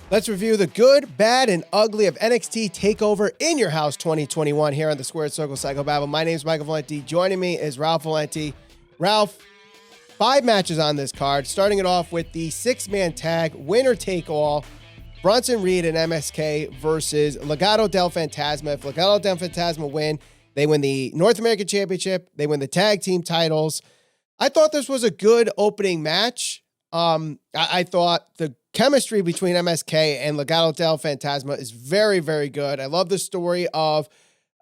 Let's review the good, bad, and ugly of NXT Takeover in Your House 2021 here on the Squared Circle Psychobabble. My name is Michael Valenti. Joining me is Ralph Valenti. Ralph, 5 matches on this card, starting it off with the 6-man tag, winner take all, Bronson Reed and MSK versus Legado del Fantasma. If Legado del Fantasma win, they win the North American Championship, they win the tag team titles. I thought this was a good opening match. I thought the chemistry between MSK and Legado del Fantasma is very, very good. I love the story of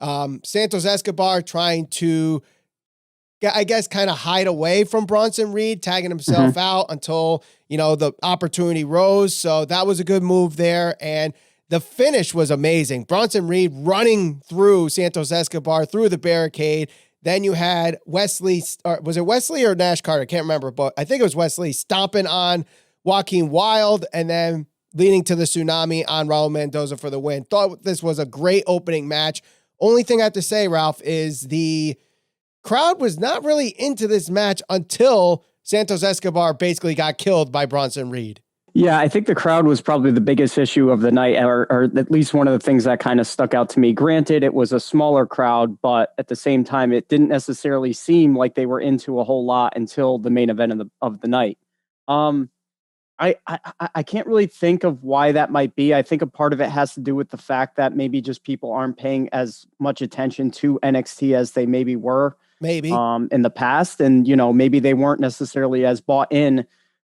Santos Escobar trying to, I guess, kind of hide away from Bronson Reed, tagging himself out until, the opportunity rose. So that was a good move there. And the finish was amazing. Bronson Reed running through Santos Escobar through the barricade. Then you had Wesley, or was it Wesley or Nash Carter? I can't remember, but I think it was Wesley stomping on Joaquin Wilde and then leading to the tsunami on Raul Mendoza for the win. Thought this was a great opening match. Only thing I have to say, Ralph, is the crowd was not really into this match until Santos Escobar basically got killed by Bronson Reed. Yeah, I think the crowd was probably the biggest issue of the night, or at least one of the things that kind of stuck out to me. Granted, it was a smaller crowd, but at the same time, it didn't necessarily seem like they were into a whole lot until the main event of the night. I can't really think of why that might be. I think a part of it has to do with the fact that maybe just people aren't paying as much attention to NXT as they maybe were in the past. And, maybe they weren't necessarily as bought in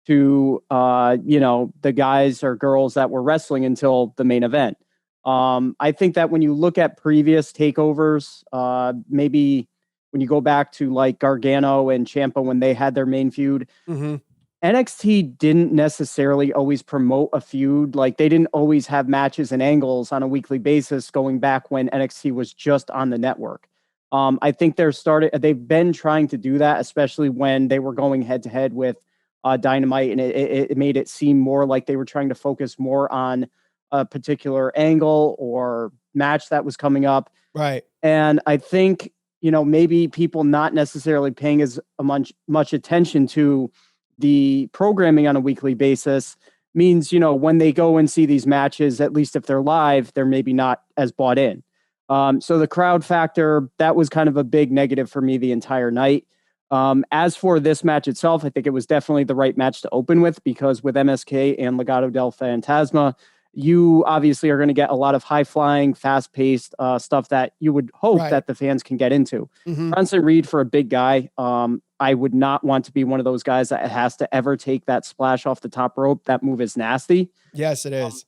to, the guys or girls that were wrestling until the main event. I think that when you look at previous takeovers, maybe when you go back to like Gargano and Ciampa when they had their main feud, NXT didn't necessarily always promote a feud. Like they didn't always have matches and angles on a weekly basis going back when NXT was just on the network. I think they've been trying to do that, especially when they were going head to head with Dynamite, and it made it seem more like they were trying to focus more on a particular angle or match that was coming up. Right. And I think, maybe people not necessarily paying as much attention to the programming on a weekly basis means, when they go and see these matches, at least if they're live, they're maybe not as bought in. So the crowd factor, that was kind of a big negative for me the entire night. As for this match itself, I think it was definitely the right match to open with, because with MSK and Legado del Fantasma, you obviously are going to get a lot of high-flying, fast-paced stuff that you would hope that the fans can get into. Bronson Reed, for a big guy, I would not want to be one of those guys that has to ever take that splash off the top rope. That move is nasty. Yes, it is.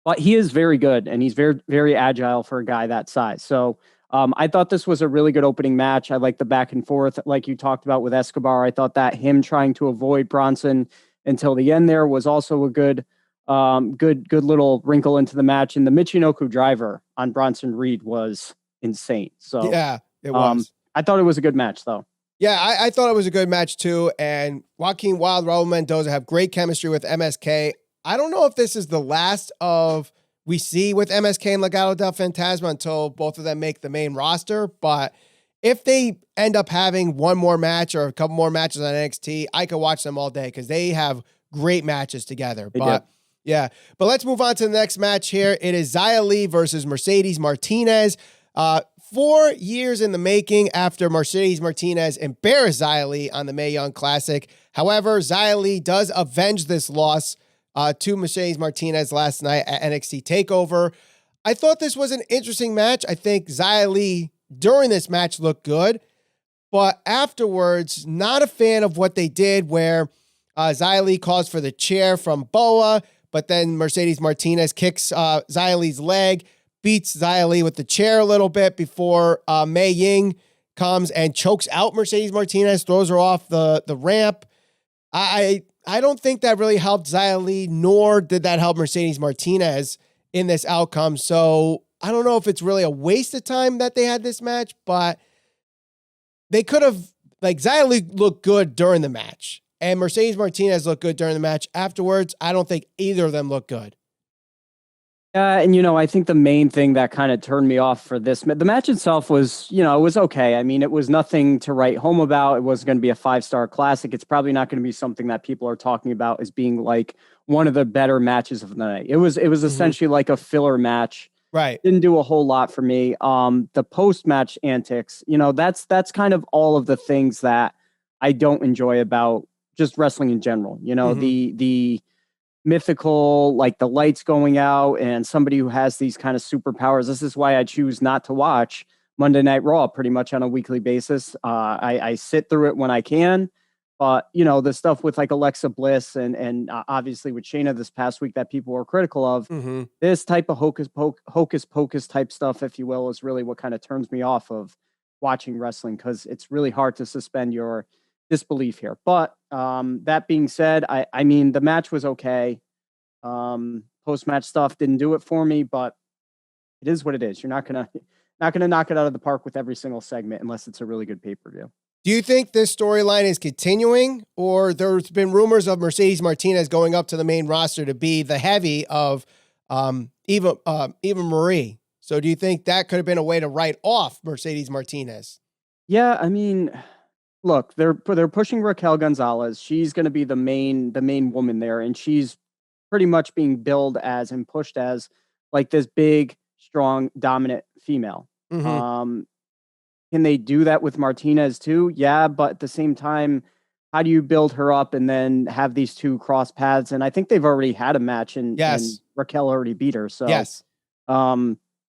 But he is very good, and he's very, very agile for a guy that size. So I thought this was a really good opening match. I like the back and forth, like you talked about with Escobar. I thought that him trying to avoid Bronson until the end there was also a good little wrinkle into the match. And the Michinoku driver on Bronson Reed was insane. So yeah, it was. I thought it was a good match, though. Yeah, I thought it was a good match too. And Joaquin Wilde, Raul Mendoza have great chemistry with MSK. I don't know if this is the last of we see with MSK and Legado del Fantasma until both of them make the main roster. But if they end up having one more match or a couple more matches on NXT, I could watch them all day because they have great matches together. But let's move on to the next match here. It is Xia Li versus Mercedes Martinez. 4 years in the making after Mercedes Martinez embarrassed Xia Li on the Mae Young Classic. However, Xia Li does avenge this loss to Mercedes Martinez last night at NXT TakeOver. I thought this was an interesting match. I think Xia Li during this match looked good, but afterwards, not a fan of what they did where Xia Li calls for the chair from Boa, but then Mercedes Martinez kicks Xia Li's leg, beats Xia Li with the chair a little bit before Mei Ying comes and chokes out Mercedes Martinez, throws her off the ramp. I don't think that really helped Xia Li, nor did that help Mercedes Martinez in this outcome. So I don't know if it's really a waste of time that they had this match, but they could have, Xia Li looked good during the match and Mercedes Martinez looked good during the match. Afterwards, I don't think either of them looked good. And, I think the main thing that kind of turned me off for the match itself was, it was okay. I mean, it was nothing to write home about. It wasn't going to be a 5-star classic. It's probably not going to be something that people are talking about as being like one of the better matches of the night. It was essentially like a filler match. Right. Didn't do a whole lot for me. The post-match antics, that's kind of all of the things that I don't enjoy about just wrestling in general. The mythical, like the lights going out and somebody who has these kind of superpowers. This is why I choose not to watch Monday Night Raw pretty much on a weekly basis. I sit through it when I can, but the stuff with like Alexa Bliss and obviously with Shayna this past week that people were critical of, this type of hocus pocus type stuff, if you will, is really what kind of turns me off of watching wrestling, because it's really hard to suspend your disbelief here. But that being said, I mean, the match was okay. Post-match stuff didn't do it for me, but it is what it is. You're not gonna knock it out of the park with every single segment unless it's a really good pay-per-view. Do you think this storyline is continuing, or there's been rumors of Mercedes Martinez going up to the main roster to be the heavy of Eva Marie? So do you think that could have been a way to write off Mercedes Martinez? Yeah, I mean, look, they're pushing Raquel Gonzalez. She's going to be the main woman there, and she's pretty much being billed as and pushed as like this big, strong, dominant female. Can they do that with Martinez too? Yeah, but at the same time, how do you build her up and then have these two cross paths? And I think they've already had a match, and Raquel already beat her. So yes.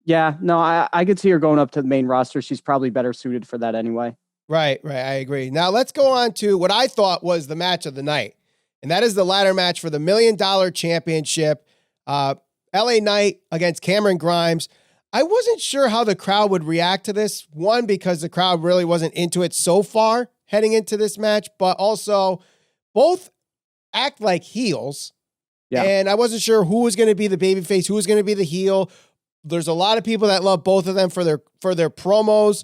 Yeah, no, I could see her going up to the main roster. She's probably better suited for that anyway. Right. I agree. Now let's go on to what I thought was the match of the night, and that is the ladder match for the $1 Million Championship. LA Knight against Cameron Grimes. I wasn't sure how the crowd would react to this. One, because the crowd really wasn't into it so far heading into this match, but also both act like heels. Yeah. And I wasn't sure who was going to be the babyface, who was going to be the heel. There's a lot of people that love both of them for their promos,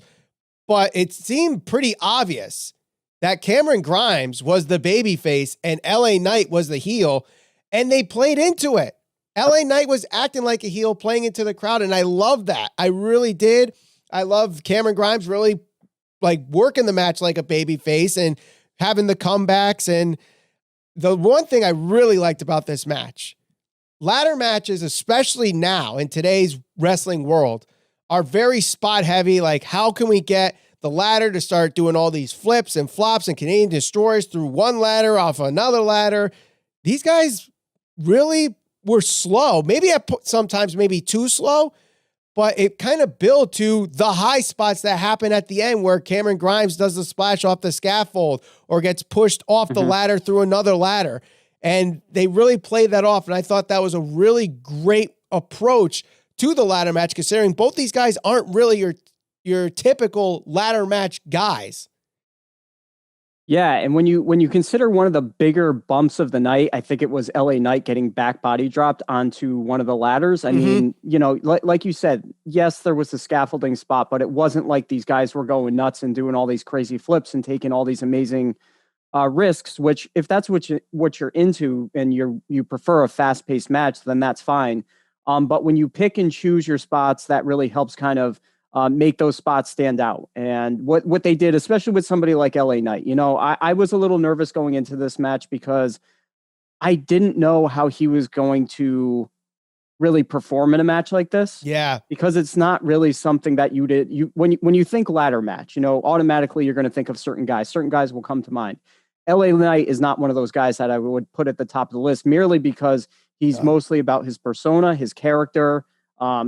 but it seemed pretty obvious that Cameron Grimes was the babyface and LA Knight was the heel, and they played into it. LA Knight was acting like a heel, playing into the crowd, and I love that. I really did. I love Cameron Grimes really like working the match like a babyface and having the comebacks. And the one thing I really liked about this match, ladder matches, especially now in today's wrestling world, are very spot heavy. Like, how can we get the ladder to start doing all these flips and flops and Canadian destroys through one ladder off another ladder? These guys really were slow. Maybe sometimes maybe too slow, but it kind of built to the high spots that happen at the end where Cameron Grimes does the splash off the scaffold or gets pushed off the ladder through another ladder. And they really played that off. And I thought that was a really great approach to the ladder match, considering both these guys aren't really your typical ladder match guys. Yeah, and when you consider one of the bigger bumps of the night, I think it was LA Knight getting back body dropped onto one of the ladders. I mean, like you said, yes, there was a scaffolding spot, but it wasn't like these guys were going nuts and doing all these crazy flips and taking all these amazing risks, which if that's what you're into and you prefer a fast-paced match, then that's fine. But when you pick and choose your spots, that really helps kind of make those spots stand out. And what they did, especially with somebody like LA Knight, I was a little nervous going into this match because I didn't know how he was going to really perform in a match like this. Yeah. Because it's not really something that when you think ladder match, automatically you're going to think of certain guys. Certain guys will come to mind. LA Knight is not one of those guys that I would put at the top of the list merely because he's mostly about his persona, his character.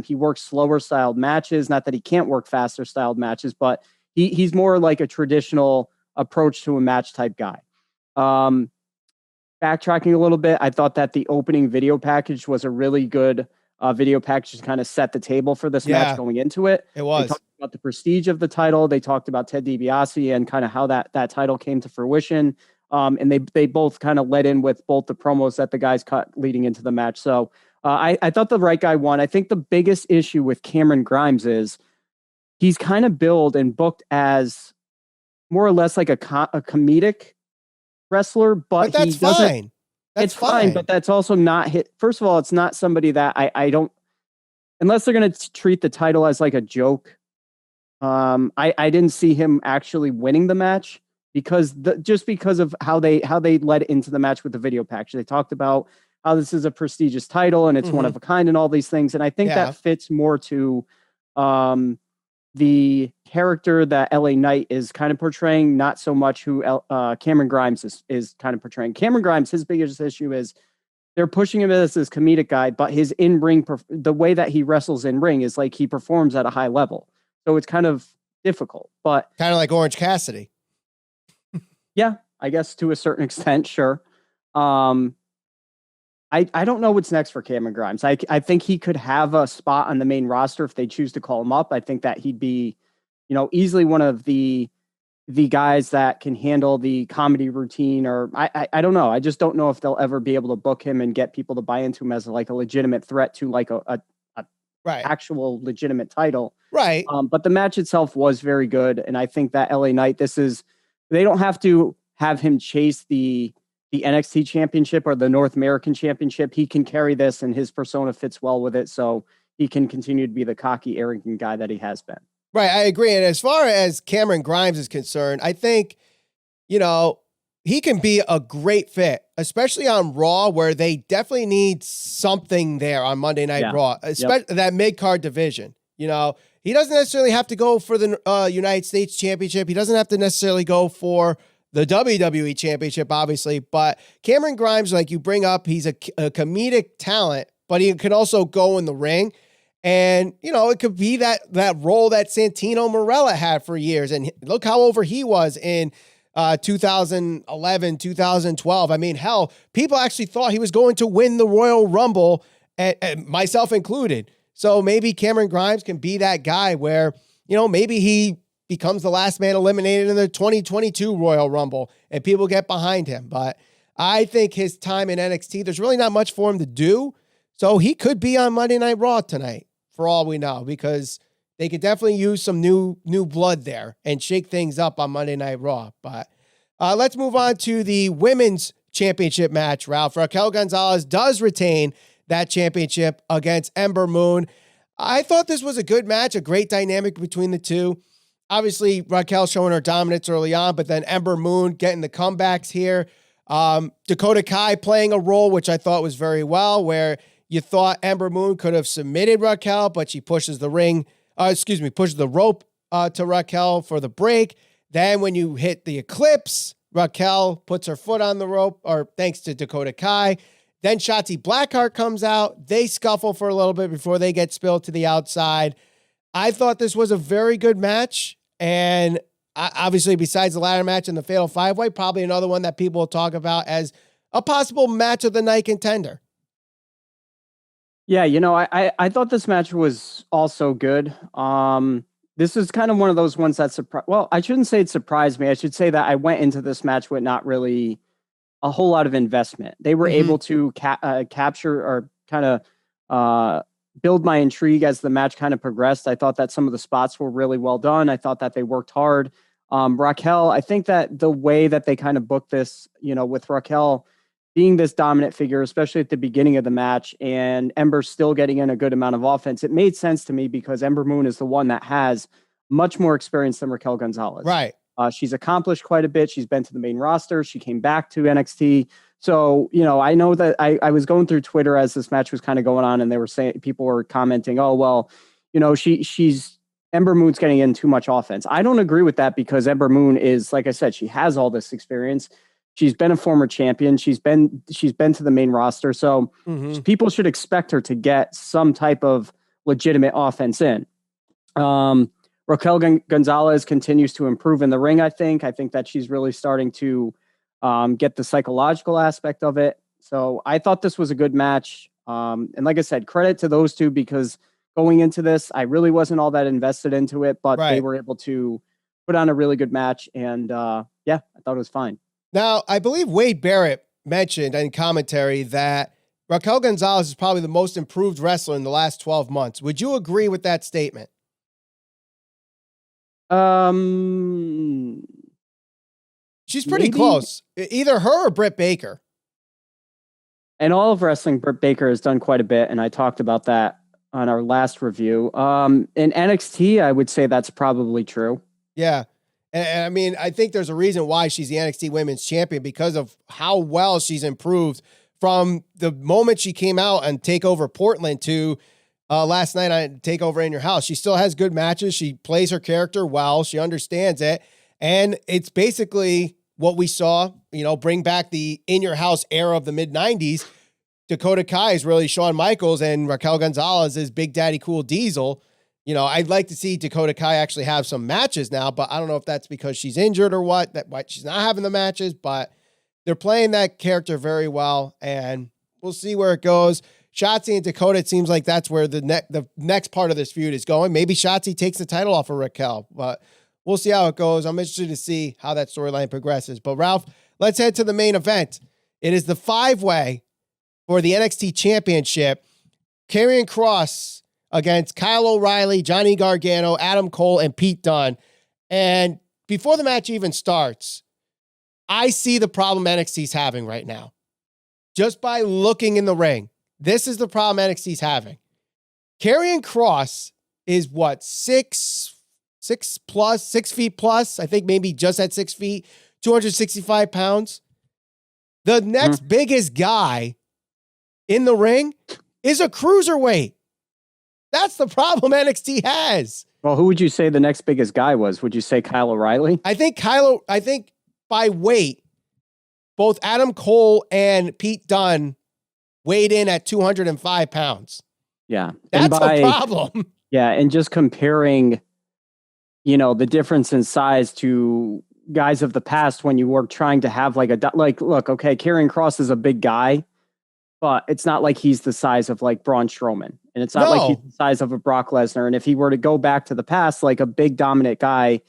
He works slower styled matches. Not that he can't work faster styled matches, but he's more like a traditional approach to a match type guy. Backtracking a little bit, I thought that the opening video package was a really good video package to kind of set the table for this match going into it. It was. They talked about the prestige of the title. They talked about Ted DiBiase and kind of how that title came to fruition. And they both kind of led in with both the promos that the guys cut leading into the match. So I thought the right guy won. I think the biggest issue with Cameron Grimes is he's kind of billed and booked as more or less like a comedic wrestler, but that's fine. It's fine, but that's also not hit. First of all, it's not somebody that I don't unless they're going to treat the title as like a joke. I didn't see him actually winning the match because because of how they led into the match with the video package. They talked about how this is a prestigious title and it's one of a kind and all these things. And I think that fits more to the character that LA Knight is kind of portraying, not so much who Cameron Grimes is kind of portraying. Cameron Grimes, his biggest issue is they're pushing him as this comedic guy, but his in-ring, the way that he wrestles in ring is like he performs at a high level. So it's kind of difficult, but kind of like Orange Cassidy. Yeah, I guess to a certain extent, sure. I don't know what's next for Cameron Grimes. I think he could have a spot on the main roster if they choose to call him up. I think that he'd be, easily one of the guys that can handle the comedy routine, or I don't know. I just don't know if they'll ever be able to book him and get people to buy into him as like a legitimate threat to like a actual legitimate title. Right. But the match itself was very good. And I think that LA Knight, they don't have to have him chase the NXT Championship or the North American Championship. He can carry this and his persona fits well with it. So he can continue to be the cocky, arrogant guy that he has been. Right. I agree. And as far as Cameron Grimes is concerned, I think, he can be a great fit, especially on Raw, where they definitely need something there on Monday Night Raw, especially that mid-card division. He doesn't necessarily have to go for the United States Championship. He doesn't have to necessarily go for the WWE Championship, obviously. But Cameron Grimes, like you bring up, he's a comedic talent, but he can also go in the ring. And, it could be that role that Santino Marella had for years. And look how over he was in 2011, 2012. I mean, hell, people actually thought he was going to win the Royal Rumble, and myself included. So maybe Cameron Grimes can be that guy where, maybe he becomes the last man eliminated in the 2022 Royal Rumble and people get behind him. But I think his time in NXT, there's really not much for him to do. So he could be on Monday Night Raw tonight for all we know, because they could definitely use some new blood there and shake things up on Monday Night Raw. But let's move on to the women's championship match, Ralph. Raquel Gonzalez does retain that championship against Ember Moon. I thought this was a good match, a great dynamic between the two. Obviously, Raquel showing her dominance early on, but then Ember Moon getting the comebacks here. Dakota Kai playing a role, which I thought was very well, where you thought Ember Moon could have submitted Raquel, but she pushes the rope to Raquel for the break. Then when you hit the Eclipse, Raquel puts her foot on the rope, or thanks to Dakota Kai. Then Shotzi Blackheart comes out. They scuffle for a little bit before they get spilled to the outside. I thought this was a very good match. And obviously, besides the ladder match and the Fatal 5-Way, probably another one that people will talk about as a possible match of the night contender. Yeah, I thought this match was also good. This is kind of one of those ones that I shouldn't say it surprised me. I should say that I went into this match with not really a whole lot of investment. They were able to capture or kind of build my intrigue as the match kind of progressed. I thought that some of the spots were really well done. I thought that they worked hard. Raquel, I think that the way that they kind of booked this, with Raquel being this dominant figure, especially at the beginning of the match, and Ember still getting in a good amount of offense, it made sense to me because Ember Moon is the one that has much more experience than Raquel Gonzalez. Right. She's accomplished quite a bit. She's been to the main roster. She came back to NXT. So, I know that I was going through Twitter as this match was kind of going on, and they were saying, people were commenting, oh, well, she's Ember Moon's getting in too much offense. I don't agree with that because Ember Moon is, like I said, she has all this experience. She's been a former champion. She's been to the main roster. So people should expect her to get some type of legitimate offense in. Raquel Gonzalez continues to improve in the ring, I think. I think that she's really starting to get the psychological aspect of it. So I thought this was a good match. And like I said, credit to those two because going into this, I really wasn't all that invested into it, but they were able to put on a really good match. And I thought it was fine. Now, I believe Wade Barrett mentioned in commentary that Raquel Gonzalez is probably the most improved wrestler in the last 12 months. Would you agree with that statement? She's pretty close. Either her or Britt Baker. And all of wrestling, Britt Baker has done quite a bit, and I talked about that on our last review. In NXT, I would say that's probably true. Yeah. And I mean, I think there's a reason why she's the NXT Women's Champion, because of how well she's improved from the moment she came out and Takeover Portland to last night on Takeover in Your House. She still has good matches. She plays her character well. She understands it. And it's basically what we saw, bring back the In Your House era of the mid-90s. Dakota Kai is really Shawn Michaels, and Raquel Gonzalez is Big Daddy Cool Diesel. I'd like to see Dakota Kai actually have some matches now, but I don't know if that's because she's injured or why she's not having the matches, but they're playing that character very well, and we'll see where it goes. Shotzi and Dakota, it seems like that's where the next part of this feud is going. Maybe Shotzi takes the title off of Raquel, but we'll see how it goes. I'm interested to see how that storyline progresses. But Ralph, let's head to the main event. It is the 5-way for the NXT Championship. Karrion Kross against Kyle O'Reilly, Johnny Gargano, Adam Cole, and Pete Dunne. And before the match even starts, I see the problem NXT's having right now. Just by looking in the ring, this is the problem NXT's having. Karrion Kross is what, 6 feet plus? I think maybe just at 6 feet, 265 pounds. The next biggest guy in the ring is a cruiserweight. That's the problem NXT has. Well, who would you say the next biggest guy was? Would you say Kyle O'Reilly? I think by weight, both Adam Cole and Pete Dunne weighed in at 205 pounds. Yeah. That's a problem. Yeah. And just comparing, the difference in size to guys of the past when you were trying to have look, okay, Karrion Kross is a big guy, but it's not like he's the size of like Braun Strowman. And it's not like he's the size of a Brock Lesnar. And if he were to go back to the past, like a big dominant guy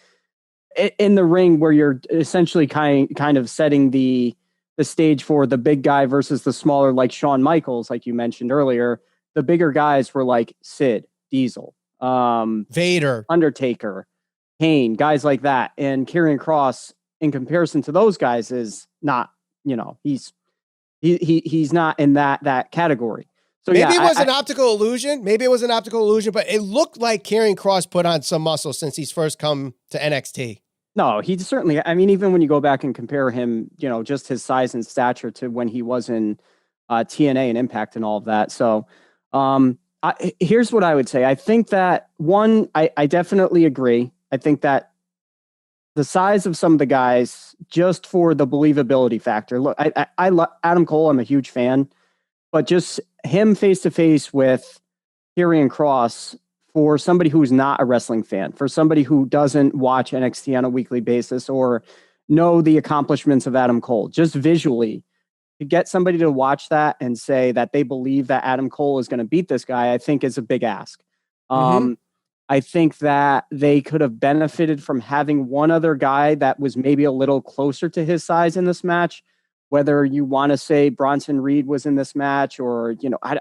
in the ring where you're essentially kind of setting the stage for the big guy versus the smaller, like Shawn Michaels, like you mentioned earlier, the bigger guys were like Sid, Diesel, Vader, Undertaker, Kane, guys like that. And Karrion Kross, in comparison to those guys, is not, he's not in that category. So maybe it was an optical illusion. Maybe it was an optical illusion, but it looked like Karrion Kross put on some muscle since he's first come to NXT. No, he certainly, even when you go back and compare him, just his size and stature to when he was in TNA and Impact and all of that. So here's what I would say. I think that, one, I definitely agree. I think that the size of some of the guys, just for the believability factor. Look, I love Adam Cole. I'm a huge fan, but just him face to face with Karrion Kross, for somebody who's not a wrestling fan, for somebody who doesn't watch NXT on a weekly basis or know the accomplishments of Adam Cole, just visually, to get somebody to watch that and say that they believe that Adam Cole is going to beat this guy, I think is a big ask. I think that they could have benefited from having one other guy that was maybe a little closer to his size in this match. Whether you want to say Bronson Reed was in this match, or,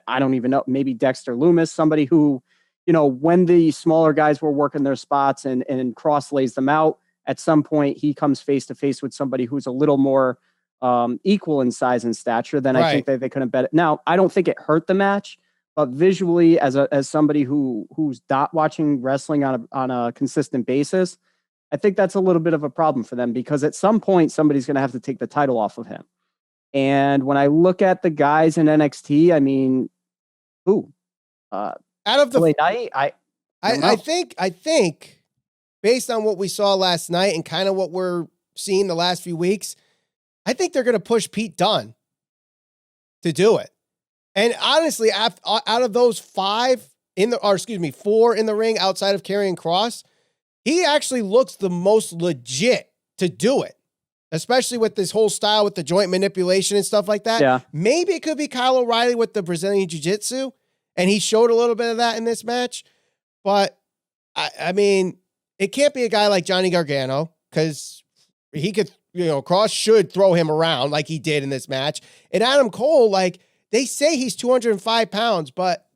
I don't even know, maybe Dexter Lumis, somebody who, when the smaller guys were working their spots and Kross lays them out, at some point he comes face to face with somebody who's a little more equal in size and stature, then I think that they could have bet it. Now, I don't think it hurt the match, but visually, as somebody who's not watching wrestling on a consistent basis, I think that's a little bit of a problem for them, because at some point somebody's going to have to take the title off of him. And when I look at the guys in NXT, who? Out of the LA Knight, I think based on what we saw last night and kind of what we're seeing the last few weeks, I think they're going to push Pete Dunne to do it. And honestly, out of those 4 in the ring outside of Karrion Kross, he actually looks the most legit to do it, especially with this whole style with the joint manipulation and stuff like that. Yeah. Maybe it could be Kyle O'Reilly with the Brazilian Jiu-Jitsu, and he showed a little bit of that in this match. But, it can't be a guy like Johnny Gargano, because he could, Kross should throw him around like he did in this match. And Adam Cole, they say he's 205 pounds, but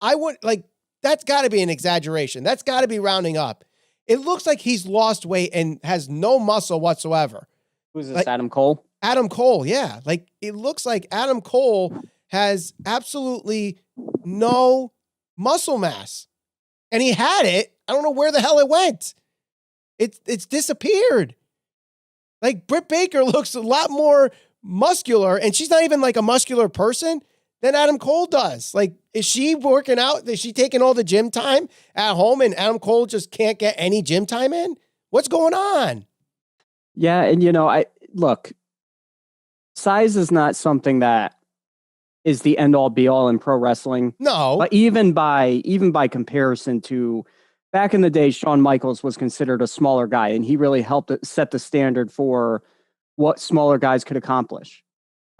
that's got to be an exaggeration. That's got to be rounding up. It looks like he's lost weight and has no muscle whatsoever. Who's this, Adam Cole? Adam Cole, yeah. It looks like Adam Cole has absolutely no muscle mass. And he had it. I don't know where the hell it went. It's disappeared. Like Britt Baker looks a lot more muscular, and she's not even like a muscular person than Adam Cole does. Like, is she working out? Is she taking all the gym time at home and Adam Cole just can't get any gym time in? What's going on? Yeah. And look, size is not something that is the end all be all in pro wrestling. No. But even by comparison to back in the day, Shawn Michaels was considered a smaller guy, and he really helped set the standard for what smaller guys could accomplish.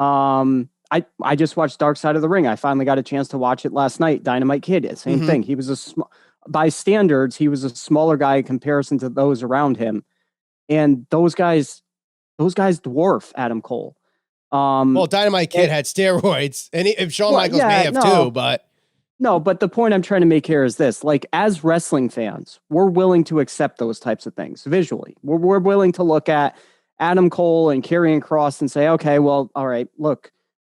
I just watched Dark Side of the Ring. I finally got a chance to watch it last night. Dynamite Kid, same thing. He was by standards, he was a smaller guy in comparison to those around him. And those guys dwarf Adam Cole. Well, Dynamite Kid had steroids, and if Shawn Michaels may have too, but no. But the point I'm trying to make here is this: like, as wrestling fans, we're willing to accept those types of things visually. We're willing to look at Adam Cole and Karrion Kross and say, okay, well, all right, look,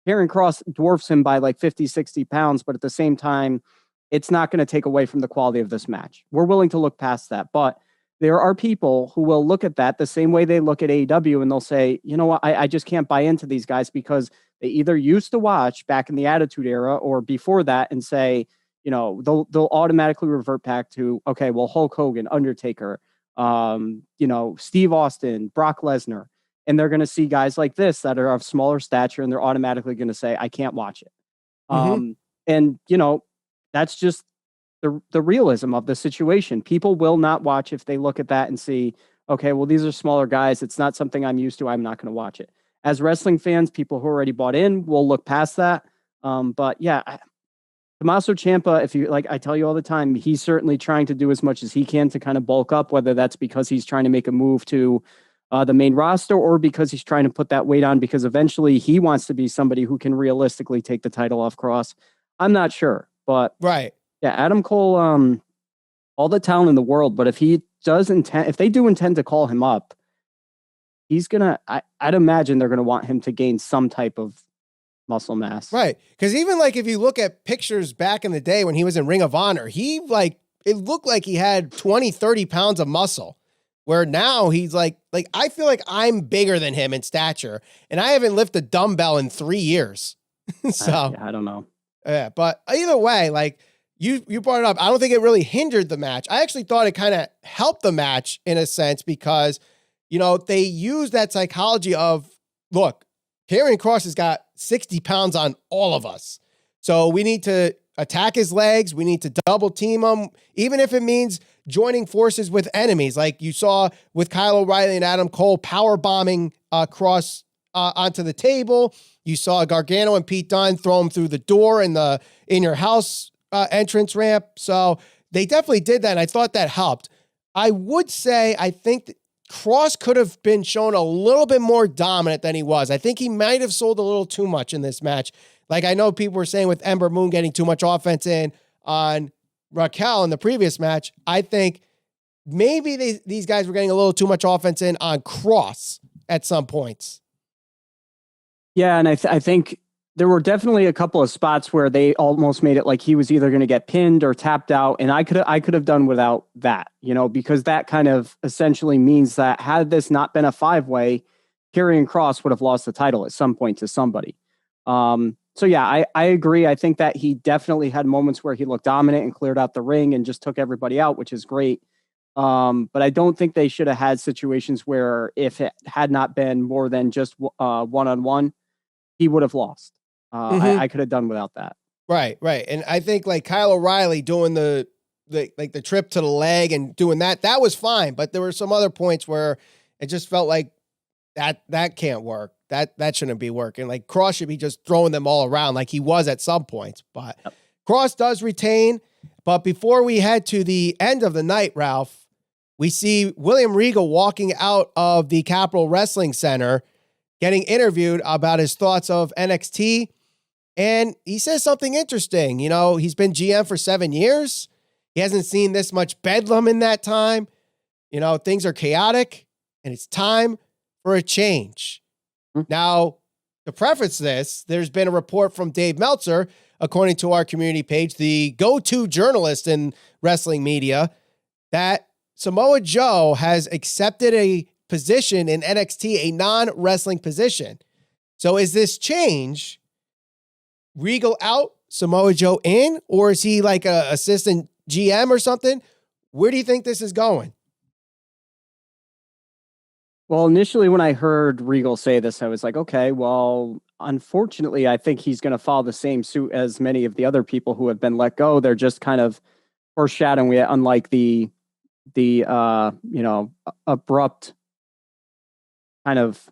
Karrion Kross dwarfs him by like 50, 60 pounds, but at the same time, it's not going to take away from the quality of this match. We're willing to look past that, but there are people who will look at that the same way they look at AEW, and they'll say, you know what, I just can't buy into these guys because they either used to watch back in the Attitude Era or before that and say, they'll automatically revert back to, okay, well, Hulk Hogan, Undertaker, Steve Austin, Brock Lesnar, and they're going to see guys like this that are of smaller stature, and they're automatically going to say, I can't watch it. And that's just the realism of the situation. People will not watch if they look at that and see, okay, well, these are smaller guys. It's not something I'm used to. I'm not going to watch it. As wrestling fans, people who already bought in will look past that. But yeah, Tommaso Ciampa, if you like, I tell you all the time, he's certainly trying to do as much as he can to kind of bulk up, whether that's because he's trying to make a move to the main roster or because he's trying to put that weight on because eventually he wants to be somebody who can realistically take the title off Kross. I'm not sure, but right. Yeah, Adam Cole, all the talent in the world, but if they do intend to call him up, he's I'd imagine they're gonna want him to gain some type of muscle mass. Right. Because even like if you look at pictures back in the day when he was in Ring of Honor, it looked like he had 20, 30 pounds of muscle. Where now he's like I feel like I'm bigger than him in stature, and I haven't lifted a dumbbell in 3 years. So I don't know. Yeah, but either way, like you brought it up. I don't think it really hindered the match. I actually thought it kind of helped the match in a sense because, they used that psychology of, look, Karrion Kross has got 60 pounds on all of us. So we need to attack his legs. We need to double team him, even if it means joining forces with enemies. Like you saw with Kyle O'Reilly and Adam Cole power bombing Kross onto the table. You saw Gargano and Pete Dunne throw him through the door in the In Your House entrance ramp. So they definitely did that. And I thought that helped. I would say, I think that Kross could have been shown a little bit more dominant than he was. I think he might have sold a little too much in this match. Like I know people were saying with Ember Moon getting too much offense in on Raquel in the previous match. I think maybe these guys were getting a little too much offense in on Kross at some points. Yeah, and I think there were definitely a couple of spots where they almost made it like he was either going to get pinned or tapped out, and I could have done without that, because that kind of essentially means that had this not been a 5-way, Karrion Kross would have lost the title at some point to somebody. So yeah, I agree. I think that he definitely had moments where he looked dominant and cleared out the ring and just took everybody out, which is great. But I don't think they should have had situations where if it had not been more than just one-on-one, he would have lost. I could have done without that. Right. And I think like Kyle O'Reilly doing the trip to the leg and doing that was fine. But there were some other points where it just felt like that can't work. That shouldn't be working. Like Kross should be just throwing them all around like he was at some points. But yep. Kross does retain. But before we head to the end of the night, Ralph, we see William Regal walking out of the Capitol Wrestling Center, getting interviewed about his thoughts of NXT. And he says something interesting. He's been GM for 7 years. He hasn't seen this much bedlam in that time. Things are chaotic and it's time for a change. Now, to preface this, there's been a report from Dave Meltzer according to our community page, the go-to journalist in wrestling media, that Samoa Joe has accepted a position in NXT, a non-wrestling position. So is this change Regal out, Samoa Joe in, or is he like a assistant GM or something? Where do you think this is going? Well, initially when I heard Regal say this, I was like, okay, well, unfortunately, I think he's going to follow the same suit as many of the other people who have been let go. They're just kind of foreshadowing it, unlike the abrupt kind of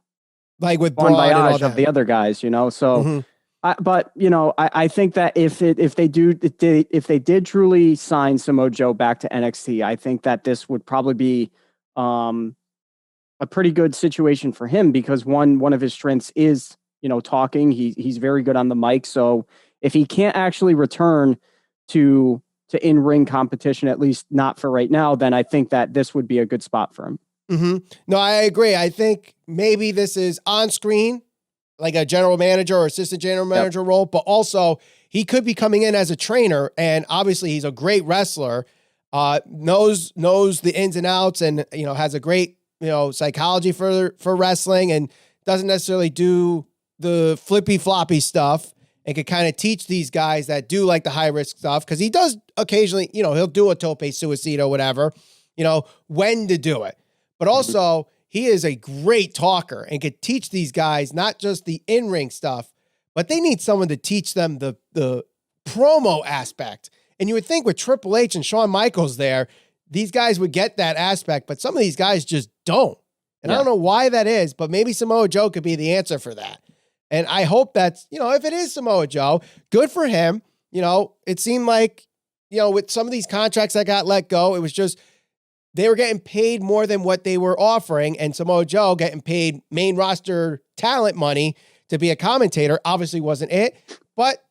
like with bon voyage of the other guys, So, mm-hmm. I think that if they did truly sign Samoa Joe back to NXT, I think that this would probably be a pretty good situation for him, because one of his strengths is, talking. He's very good on the mic. So if he can't actually return to in-ring competition, at least not for right now, then I think that this would be a good spot for him. Mm-hmm. No, I agree. I think maybe this is on screen, like a general manager or assistant general manager role, but also he could be coming in as a trainer. And obviously he's a great wrestler, knows the ins and outs, and, has a great, psychology for wrestling, and doesn't necessarily do the flippy floppy stuff, and could kind of teach these guys that do like the high risk stuff. Cause he does occasionally, he'll do a tope suicide or whatever, when to do it. But also he is a great talker and could teach these guys not just the in-ring stuff, but they need someone to teach them the promo aspect. And you would think with Triple H and Shawn Michaels there, these guys would get that aspect, but some of these guys just don't. And I don't know why that is, but maybe Samoa Joe could be the answer for that. And I hope that's, if it is Samoa Joe, good for him. It seemed like, with some of these contracts that got let go, it was just, they were getting paid more than what they were offering, and Samoa Joe getting paid main roster talent money to be a commentator obviously wasn't it. But,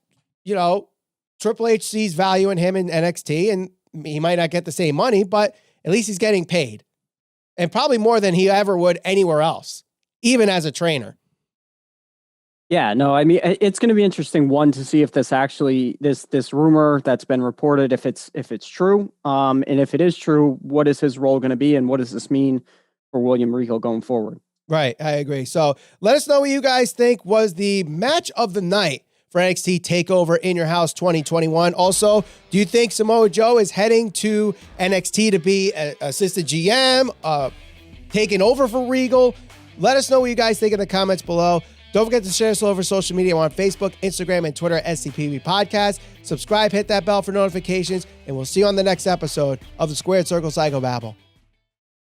Triple H sees value in him in NXT, and he might not get the same money, but at least he's getting paid. And probably more than he ever would anywhere else, even as a trainer. Yeah, no, I mean, it's going to be interesting, one, to see if this actually, this rumor that's been reported, if it's true, and if it is true, what is his role going to be, and what does this mean for William Regal going forward? Right, I agree. So let us know what you guys think was the match of the night for NXT TakeOver In Your House 2021. Also, do you think Samoa Joe is heading to NXT to be an assistant GM, taking over for Regal? Let us know what you guys think in the comments below. Don't forget to share us all over social media. We're on Facebook, Instagram, and Twitter at SCPB Podcast. Subscribe, hit that bell for notifications, and we'll see you on the next episode of the Squared Circle Psychobabble.